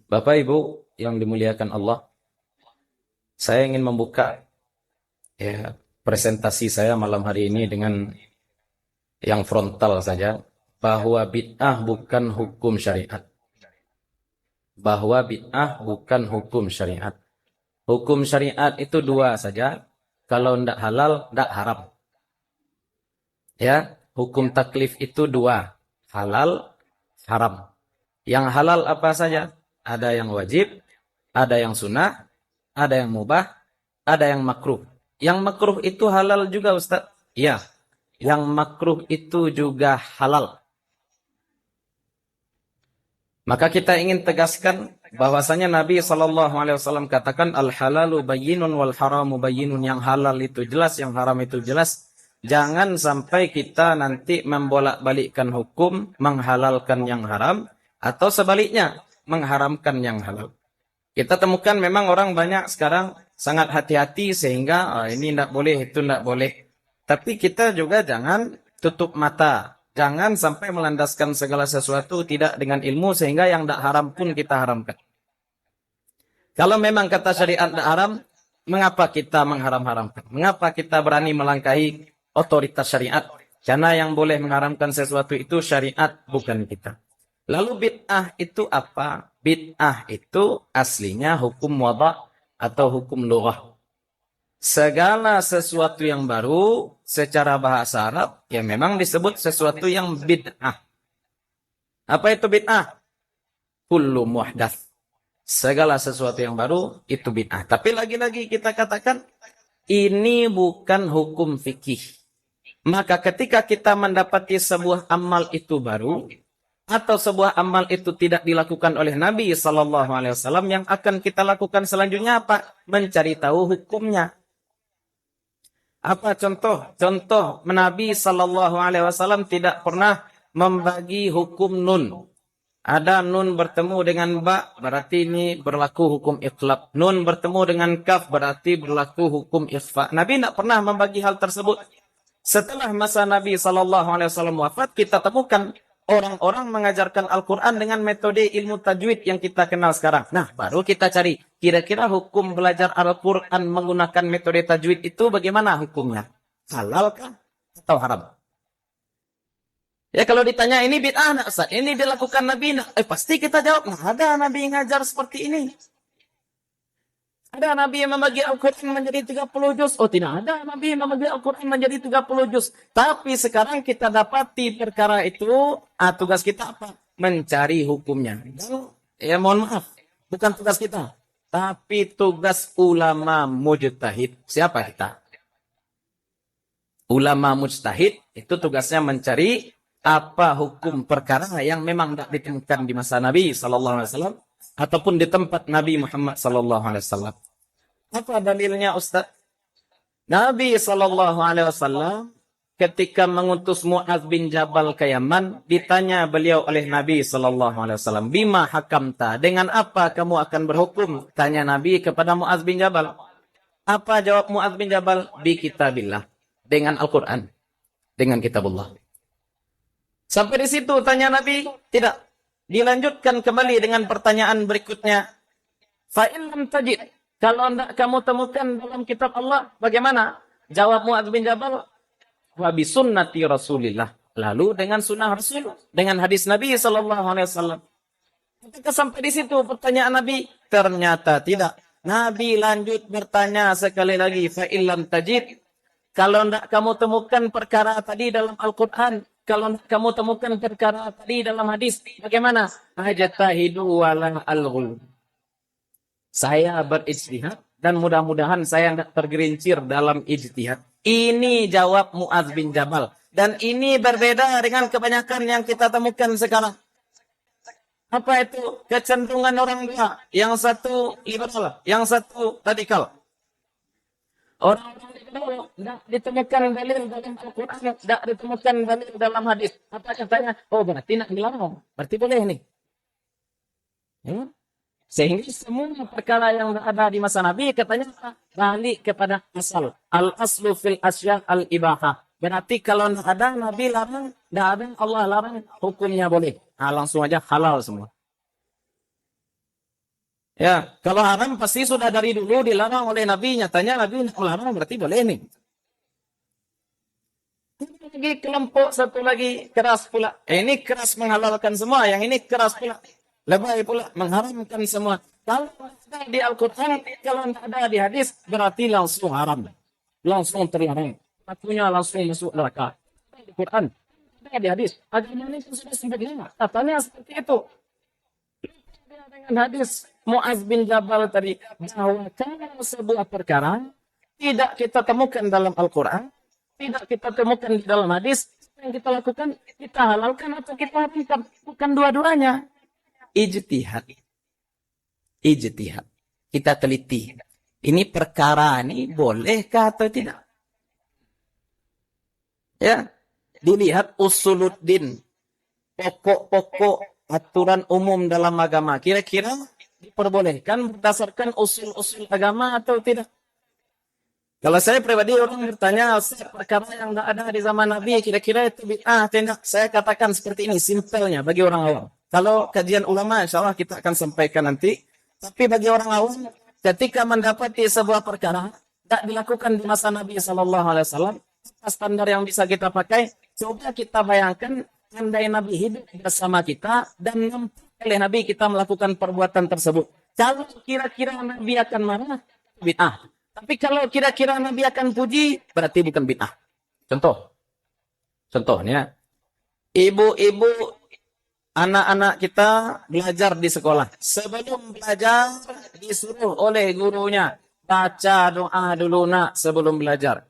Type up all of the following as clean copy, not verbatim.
Bapak Ibu yang dimuliakan Allah, saya ingin membuka presentasi saya malam hari ini dengan yang frontal saja, bahwa bid'ah bukan hukum syariat. Bahwa bid'ah bukan hukum syariat. Hukum syariat itu dua saja, kalau tidak halal, tidak haram. Ya, hukum taklif itu dua, halal, haram. Yang halal apa saja? Ada yang wajib, ada yang sunnah, ada yang mubah, ada yang makruh. Yang makruh itu halal juga, Ustaz? Ya, yang makruh itu juga halal. Maka kita ingin tegaskan bahwasanya Nabi SAW katakan al-halalu bayyinun wal haramu bayyinun. Yang halal itu jelas, yang haram itu jelas. Jangan sampai kita nanti membolak-balikkan hukum, menghalalkan yang haram, atau sebaliknya, mengharamkan yang halal. Kita temukan memang orang banyak sekarang sangat hati-hati sehingga ini tidak boleh, itu tidak boleh. Tapi kita juga jangan tutup mata. Jangan sampai melandaskan segala sesuatu tidak dengan ilmu sehingga yang tidak haram pun kita haramkan. Kalau memang kata syariat tidak haram, mengapa kita mengharam-haramkan? Mengapa kita berani melangkahi otoritas syariat? Karena yang boleh mengharamkan sesuatu itu syariat, bukan kita. Lalu bid'ah itu apa? Bid'ah itu aslinya hukum wada' atau hukum lughah. Segala sesuatu yang baru secara bahasa Arab ya memang disebut sesuatu yang bid'ah. Apa itu bid'ah? Kullu muhdats. Segala sesuatu yang baru itu bid'ah. Tapi lagi-lagi kita katakan ini bukan hukum fikih. Maka ketika kita mendapati sebuah amal itu baru atau sebuah amal itu tidak dilakukan oleh Nabi SAW, yang akan kita lakukan selanjutnya apa? Mencari tahu hukumnya. Apa contoh? Contoh, Nabi SAW tidak pernah membagi hukum nun. Ada nun bertemu dengan ba, berarti ini berlaku hukum itlaq. Nun bertemu dengan kaf, berarti berlaku hukum ikhfa. Nabi tidak pernah membagi hal tersebut. Setelah masa Nabi SAW wafat, kita temukan orang-orang mengajarkan Al-Quran dengan metode ilmu tajwid yang kita kenal sekarang. Nah, baru kita cari, kira-kira hukum belajar Al-Quran menggunakan metode tajwid itu bagaimana hukumnya? Halalkah atau haram? Ya kalau ditanya ini bid'ah enggak, Ustaz? Ini dilakukan Nabi enggak? Pasti kita jawab, nah ada Nabi ngajar seperti ini. Ada Nabi yang membagi Al-Quran menjadi 30 juz. Oh tidak ada Nabi yang membagi Al-Quran menjadi 30 juz. Tapi sekarang kita dapati perkara itu, tugas kita apa? Mencari hukumnya. Dan, ya mohon maaf, bukan tugas kita. Tapi tugas ulama mujtahid. Siapa kita? Ulama mujtahid itu tugasnya mencari apa hukum perkara yang memang tidak ditemukan di masa Nabi SAW ataupun di tempat Nabi Muhammad SAW. Apa dalilnya, Ustaz? Nabi SAW ketika mengutus Mu'adz bin Jabal ke Yaman, ditanya beliau oleh Nabi SAW, bima hakamta, dengan apa kamu akan berhukum? Tanya Nabi kepada Mu'adz bin Jabal. Apa jawab Mu'adz bin Jabal? Bi kitabillah, dengan Al-Quran, dengan kitabullah. Sampai di situ tanya Nabi? Tidak. Dilanjutkan kembali dengan pertanyaan berikutnya. Fa'in lam tajid. Kalau tidak kamu temukan dalam kitab Allah, bagaimana? Jawab Mu'adz bin Jabal, wa bi sunnati Rasulillah. Lalu dengan sunnah Rasul, dengan hadis Nabi SAW. Ketika sampai di situ pertanyaan Nabi, ternyata tidak. Nabi lanjut bertanya sekali lagi, fa illam tajid. Kalau tidak kamu temukan perkara tadi dalam Al-Quran, kalau kamu temukan perkara tadi dalam hadis, bagaimana? Ajtahidu wala al-ghul. Saya berijtihad dan mudah-mudahan saya tidak tergelincir dalam ijtihad. Ini jawab Mu'adz bin Jabal. Dan ini berbeda dengan kebanyakan yang kita temukan sekarang. Apa itu? Kecenderungan orang dua. Yang satu liberal, yang satu radikal. Orang-orang liberal tidak ditemukan dalil dalam Al-Quran, tidak ditemukan dalil dalam hadis. Apa katanya? Oh berarti nak dilarang. Berarti boleh nih. Ya? Sehingga semua perkara yang ada di masa Nabi katanya balik kepada asal. Al-aslu fil asya' al-ibahah. Berarti kalau tidak ada Nabi larang, tidak ada Allah larang, hukumnya boleh. Langsung aja halal semua. Ya, kalau haram pasti sudah dari dulu dilarang oleh Nabi. Nyatanya Nabi melarang berarti boleh nih. Lagi kelompok satu lagi keras pula. Ini keras menghalalkan semua, yang ini keras pula. Lebay pula mengharamkan semua. Kalau ada di Al-Quran, kalau tidak ada di hadis, berarti langsung haram. Langsung terlarang. Pelakunya langsung masuk neraka. Di Quran, ada di hadis. Agama ini sudah sempurna. Katanya seperti itu. Dengan hadis Muaz bin Jabal tadi, bahwa kalau sebuah perkara tidak kita temukan dalam Al-Quran, tidak kita temukan di dalam hadis, yang kita lakukan, kita halalkan atau kita haramkan. Bukan dua-duanya. Ijtihad. Ijtihad. Kita teliti. Ini perkara ini bolehkah atau tidak? Ya, dilihat usuluddin. Pokok-pokok aturan umum dalam agama. Kira-kira diperbolehkan berdasarkan usul-usul agama atau tidak? Kalau saya pribadi orang bertanya, perkara yang tidak ada di zaman Nabi, kira-kira itu bid'ah, tidak. Saya katakan seperti ini, simpelnya bagi orang awam. Kalau kajian ulama, insya Allah kita akan sampaikan nanti. Tapi bagi orang awam, ketika mendapati sebuah perkara, tidak dilakukan di masa Nabi SAW, standar yang bisa kita pakai, coba kita bayangkan, andai Nabi hidup bersama kita, dan nampak oleh Nabi kita melakukan perbuatan tersebut. Kalau kira-kira Nabi akan marah, bid'ah. Tapi kalau kira-kira Nabi akan puji, berarti bukan bid'ah. Contohnya, ibu-ibu, anak-anak kita belajar di sekolah. Sebelum belajar, disuruh oleh gurunya, baca doa dulu nak sebelum belajar.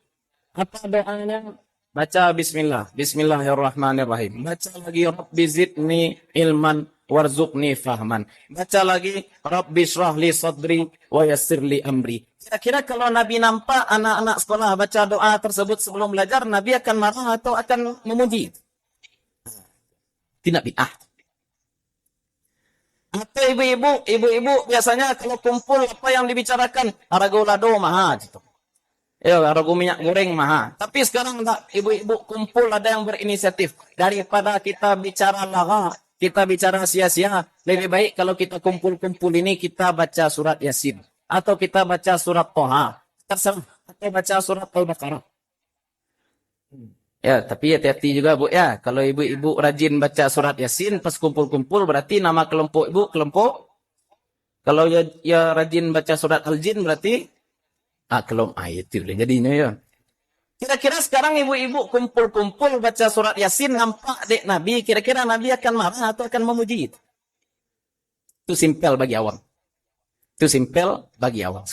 Apa doanya? Baca bismillah. Bismillahirrahmanirrahim. Baca lagi Rabbi zidni ilman warzuqni fahman. Baca lagi Rabbi syrah li sadri wa yassir li amri. Kira-kira kalau Nabi nampak anak-anak sekolah baca doa tersebut sebelum belajar, Nabi akan marah atau akan memuji? Tidak bid'ah. Atau ibu-ibu biasanya kalau kumpul apa yang dibicarakan? Arago lado maha gitu. Ya, arago minyak goreng maha. Tapi sekarang enggak, ibu-ibu kumpul ada yang berinisiatif. Daripada kita bicara laga, kita bicara sia-sia, lebih baik kalau kita kumpul-kumpul ini kita baca surat Yasin. Atau kita baca surat Toha. Terserah. Atau baca surat Al-Baqarah. Ya, tapi hati-hati juga Bu ya. Kalau ibu-ibu rajin baca surat Yasin pas kumpul-kumpul berarti nama kelompok ibu kelompok. Kalau ya rajin baca surat Al-Jin berarti itu jadinya ya. Kira-kira sekarang ibu-ibu kumpul-kumpul baca surat Yasin nampak dek Nabi, kira-kira Nabi akan marah atau akan memuji? Itu simpel bagi awam. Itu simpel bagi awam.